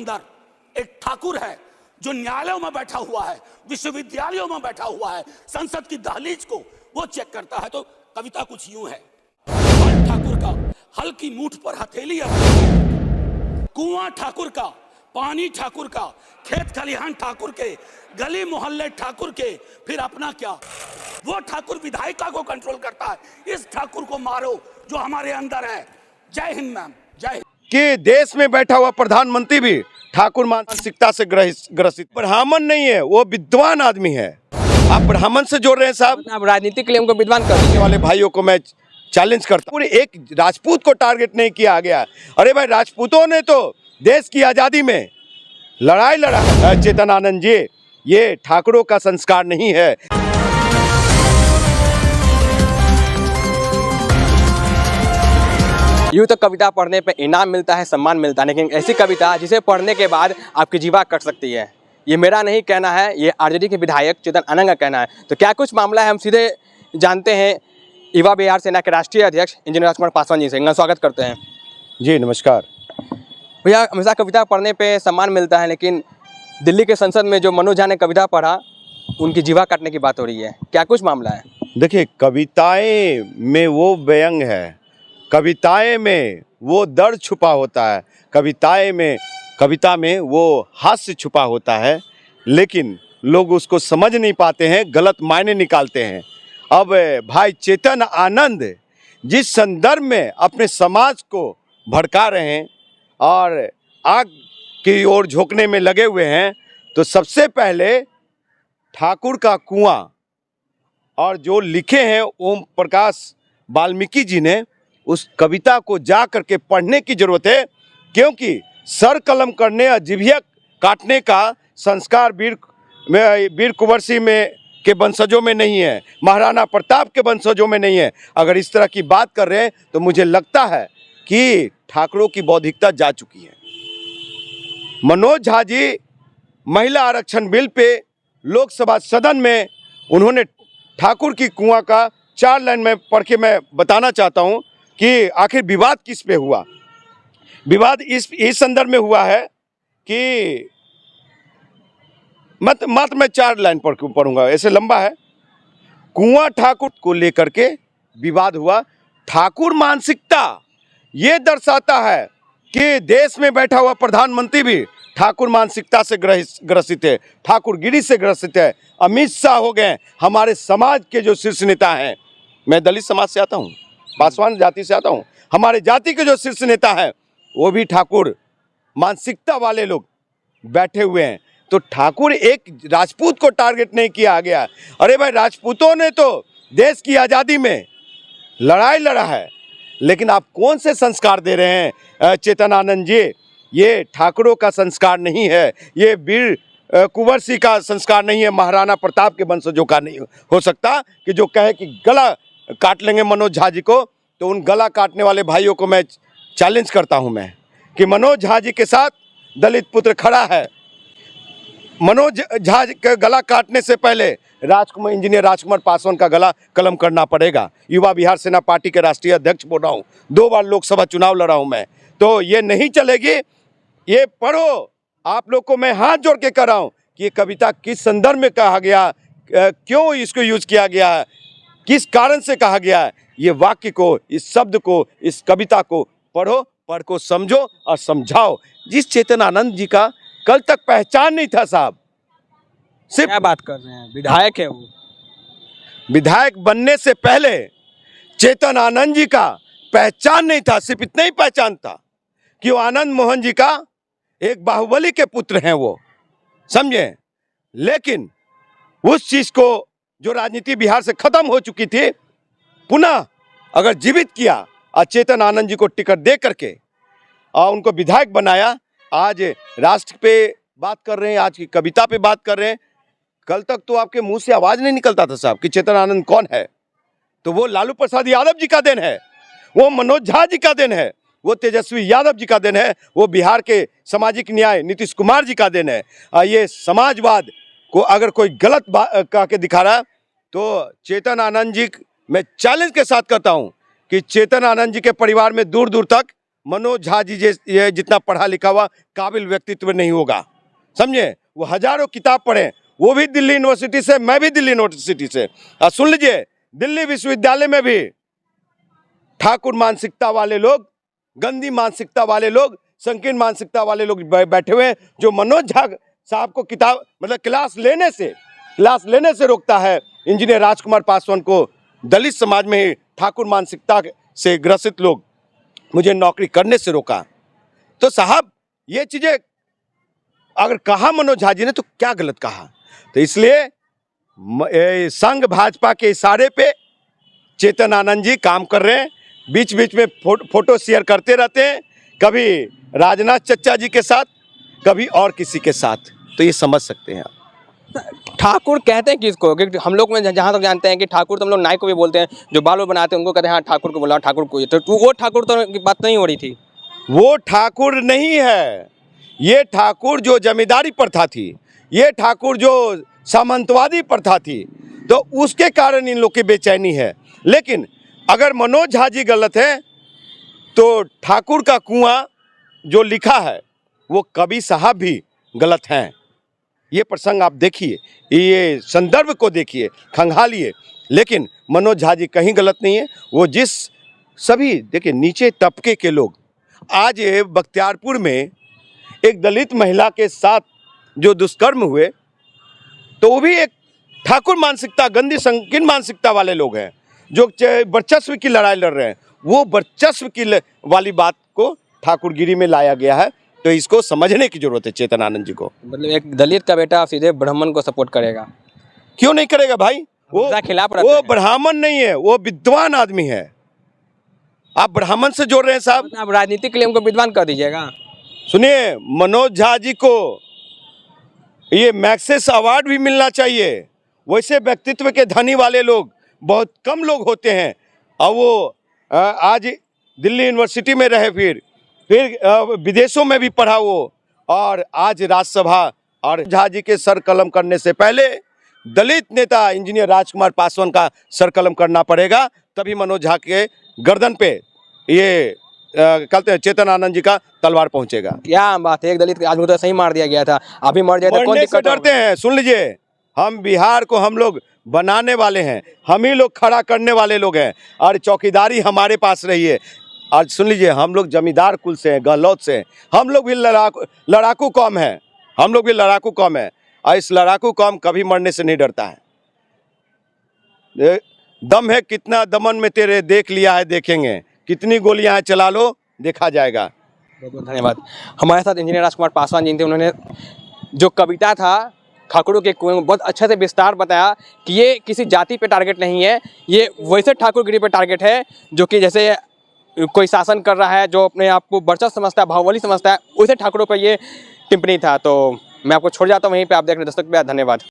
अंदर एक ठाकुर है जो न्यायालयों में बैठा हुआ है, विश्वविद्यालयों में बैठा हुआ है, संसद की दहलीज को वो चेक करता है। तो कविता कुछ यूं है, हल ठाकुर का हल्की मूठ पर हथेली है, कुआं ठाकुर का, पानी ठाकुर का, खेत खलिहान ठाकुर के, गली मोहल्ले ठाकुर के, फिर अपना क्या। वो ठाकुर विधायिका को कंट्रोल करता है। इस ठाकुर को मारो जो हमारे अंदर है। जय हिंद मैम, जय हिंद। कि देश में बैठा हुआ प्रधानमंत्री भी ठाकुर मानसिकता से ग्रसित ब्राह्मण नहीं है, वो विद्वान आदमी है। आप ब्राह्मण से जोड़ रहे हैं साहब। आप राजनीति के लिए उनको विद्वान करने वाले भाइयों को मैं चैलेंज करता हूँ। एक राजपूत को टारगेट नहीं किया गया। अरे भाई, राजपूतों ने तो देश की आजादी में लड़ाई लड़ा। चेतन आनंद जी, ये ठाकुरों का संस्कार नहीं है। यूँ तो कविता पढ़ने पे इनाम मिलता है, सम्मान मिलता है, लेकिन ऐसी कविता जिसे पढ़ने के बाद आपकी जीवा कट सकती है। ये मेरा नहीं कहना है, ये आरजेडी के विधायक चेतन आनंद का कहना है। तो क्या कुछ मामला है, हम सीधे जानते हैं युवा बिहार सेना के राष्ट्रीय अध्यक्ष इंजीनियर राजकुमार पासवान जी से। स्वागत करते हैं जी। नमस्कार भैया। हमेशा कविता पढ़ने पे सम्मान मिलता है, लेकिन दिल्ली के संसद में जो मनोज झा ने कविता पढ़ा, उनकी जीवा काटने की बात हो रही है। क्या कुछ मामला है? देखिए, कविताएं में वो व्यंग है, कविताएं में वो दर्द छुपा होता है, कविता में वो हास्य छुपा होता है, लेकिन लोग उसको समझ नहीं पाते हैं, गलत मायने निकालते हैं। अब भाई चेतन आनंद जिस संदर्भ में अपने समाज को भड़का रहे हैं और आग की ओर झोंकने में लगे हुए हैं, तो सबसे पहले ठाकुर का कुआं और जो लिखे हैं ओम प्रकाश वाल्मीकि जी ने, उस कविता को जा करके पढ़ने की जरूरत है। क्योंकि सर कलम करने और जिभिया काटने का संस्कार वीर कुंवर सिंह में के वंशजों में नहीं है, महाराणा प्रताप के वंशजों में नहीं है। अगर इस तरह की बात कर रहे हैं तो मुझे लगता है कि ठाकुरों की बौद्धिकता जा चुकी है। मनोज झा जी महिला आरक्षण बिल पे लोकसभा सदन में उन्होंने ठाकुर की कुआं का 4 लाइन में पढ़ के मैं बताना चाहता हूं कि आखिर विवाद किस पे हुआ। विवाद इस संदर्भ में हुआ है कि मात्र मैं 4 लाइन पढ़ूंगा, ऐसे लंबा है। कुआं ठाकुर को लेकर के विवाद हुआ। ठाकुर मानसिकता ये दर्शाता है कि देश में बैठा हुआ प्रधानमंत्री भी ठाकुर मानसिकता से ग्रसित है, ठाकुरगिरी से ग्रसित है। अमित शाह हो गए, हमारे समाज के जो शीर्ष नेता हैं, मैं दलित समाज से आता हूँ, पासवान जाति से आता हूँ, हमारे जाति के जो शीर्ष नेता हैं वो भी ठाकुर मानसिकता वाले लोग बैठे हुए हैं। तो ठाकुर एक राजपूत को टारगेट नहीं किया गया। अरे भाई, राजपूतों ने तो देश की आज़ादी में लड़ाई लड़ा है, लेकिन आप कौन से संस्कार दे रहे हैं चेतन आनंद जी? ये ठाकुरों का संस्कार नहीं है, ये वीर कुंवर सिंह का संस्कार नहीं है, महाराणा प्रताप के वंशजों का नहीं हो सकता कि जो कहे कि गला काट लेंगे मनोज झा जी को। तो उन गला काटने वाले भाइयों को मैं चैलेंज करता हूं मैं कि मनोज झा जी के साथ दलित पुत्र खड़ा है। मनोज झा के गला काटने से पहले इंजीनियर राजकुमार पासवान का गला कलम करना पड़ेगा। युवा बिहार सेना पार्टी के राष्ट्रीय अध्यक्ष बोल रहा हूँ, 2 बार लोकसभा चुनाव लड़ा हूँ मैं। तो ये नहीं चलेगी। ये पढ़ो, आप लोग को मैं हाथ जोड़ के कर रहा हूँ कि ये कविता किस संदर्भ में कहा गया, क्यों इसको यूज किया गया है, किस कारण से कहा गया है। ये वाक्य को, इस शब्द को, इस कविता को पढ़ो, पढ़ को समझो और समझाओ। जिस चेतन आनंद जी का कल तक पहचान नहीं था साहब, सिर्फ क्या बात कर रहे हैं, विधायक है वो। विधायक बनने से पहले चेतन आनंद जी का पहचान नहीं था। सिर्फ इतना ही पहचान था कि वो आनंद मोहन जी का एक बाहुबली के पुत्र हैं, वो समझे। लेकिन उस चीज को जो राजनीति बिहार से खत्म हो चुकी थी, पुनः अगर जीवित किया और चेतन आनंद जी को टिकट दे करके और उनको विधायक बनाया। आज राष्ट्र पे बात कर रहे हैं, आज की कविता पे बात कर रहे हैं। कल तक तो आपके मुंह से आवाज नहीं निकलता था साहब कि चेतन आनंद कौन है। तो वो लालू प्रसाद यादव जी का देन है, वो मनोज झा जी का देन है, वो तेजस्वी यादव जी का देन है, वो बिहार के सामाजिक न्याय नीतीश कुमार जी का देन है। ये समाजवाद को अगर कोई गलत कह के दिखा रहा है तो चेतन आनंद जी मैं चैलेंज के साथ कहता हूं कि चेतन आनंद जी के परिवार में दूर दूर तक मनोज झा जी ये जितना पढ़ा लिखा हुआ काबिल व्यक्तित्व नहीं होगा, समझे। वो हजारों किताब पढ़े, वो भी दिल्ली यूनिवर्सिटी से, मैं भी दिल्ली यूनिवर्सिटी से। और सुन लीजिए, दिल्ली विश्वविद्यालय में भी ठाकुर मानसिकता वाले लोग, गंदी मानसिकता वाले लोग, संकीर्ण मानसिकता वाले लोग बैठे हुए हैं, जो मनोज झा साहब को किताब मतलब क्लास लेने से रोकता है। इंजीनियर राजकुमार पासवान को दलित समाज में ही ठाकुर मानसिकता से ग्रसित लोग मुझे नौकरी करने से रोका। तो साहब ये चीजें अगर कहा मनोज झा जी ने तो क्या गलत कहा। तो इसलिए संघ भाजपा के इशारे पे चेतन आनंद जी काम कर रहे हैं, बीच बीच में फोटो शेयर करते रहते हैं, कभी राजनाथ चच्चा जी के साथ, कभी और किसी के साथ। तो ये समझ सकते हैं आप। ठाकुर कहते हैं किसको? क्योंकि हम लोग में जहाँ तक जानते हैं कि ठाकुर तो हम लोग नाई को भी बोलते हैं, जो बाल बनाते हैं उनको कहते हैं हाँ ठाकुर को बोला, ठाकुर को। तो वो ठाकुर तो की बात नहीं हो रही थी। वो ठाकुर नहीं है, ये ठाकुर जो जमींदारी प्रथा थी, ये ठाकुर जो सामंतवादी प्रथा थी, तो उसके कारण इन लोग की बेचैनी है। लेकिन अगर मनोज झा जी गलत है तो ठाकुर का कुआं जो लिखा है वो कवि साहब भी गलत हैं। ये प्रसंग आप देखिए, ये संदर्भ को देखिए, खंगालिए। लेकिन मनोज झा जी कहीं गलत नहीं है। वो जिस सभी देखिए नीचे तबके के लोग, आज ये बख्तियारपुर में एक दलित महिला के साथ जो दुष्कर्म हुए, तो वो भी एक ठाकुर मानसिकता, गंदी संकीर्ण मानसिकता वाले लोग हैं, जो वर्चस्व की लड़ाई लड़ रहे हैं। वो वर्चस्व की वाली बात को ठाकुरगिरी में लाया गया है। तो इसको समझने की जरूरत है चेतन आनंद जी को। मतलब एक दलित का बेटा सीधे ब्राह्मण को सपोर्ट करेगा? क्यों नहीं करेगा भाई? वो खिलाफ वो ब्राह्मण नहीं है, वो विद्वान आदमी है। आप ब्राह्मण से जोड़ रहे हैं साहब। आप राजनीति के लिए उनको विद्वान कर दीजिएगा। सुनिए, मनोज झा जी को ये मैक्सेस अवार्ड भी मिलना चाहिए। वैसे व्यक्तित्व के धनी वाले लोग बहुत कम लोग होते हैं। और वो आज दिल्ली यूनिवर्सिटी में रहे, फिर विदेशों में भी पढ़ा वो, और आज राज्यसभा। और झा जी के सर कलम करने से पहले दलित नेता इंजीनियर राजकुमार पासवान का सर कलम करना पड़ेगा, तभी मनोज झा के गर्दन पे ये कहते हैं चेतन आनंद जी का तलवार पहुंचेगा। क्या बात है, एक दलित आदमी तो सही मार दिया गया था, अभी मर जाए तो कौन दिक्कत? डरते हैं। सुन लीजिए, हम बिहार को हम लोग बनाने वाले हैं, हम ही लोग खड़ा करने वाले लोग हैं, और चौकीदारी हमारे पास रही है। आज सुन लीजिए, हम लोग जमींदार कुल से हैं, गहलोत से हैं। हम लोग भी लड़ाकू कौम है, हम लोग भी लड़ाकू कौम है। और इस लड़ाकू कौम कभी मरने से नहीं डरता है। दम है कितना दमन में तेरे, देख लिया है देखेंगे, कितनी गोलियां हैं चला लो, देखा जाएगा। बहुत बहुत धन्यवाद। हमारे साथ इंजीनियर राजकुमार पासवान जी थे। उन्होंने जो कविता था ठाकुरों के कुएं में बहुत अच्छे से विस्तार बताया कि ये किसी जाति पे टारगेट नहीं है, ये वैसे ठाकुरगिरी पे टारगेट है जो कि जैसे कोई शासन कर रहा है, जो अपने आप को वर्चस्व समझता है, बाहुबली समझता है, वैसे ठाकुरों पर ये टिप्पणी था। तो मैं आपको छोड़ जाता हूँ वहीं पे, आप देख रहे दर्शक। धन्यवाद।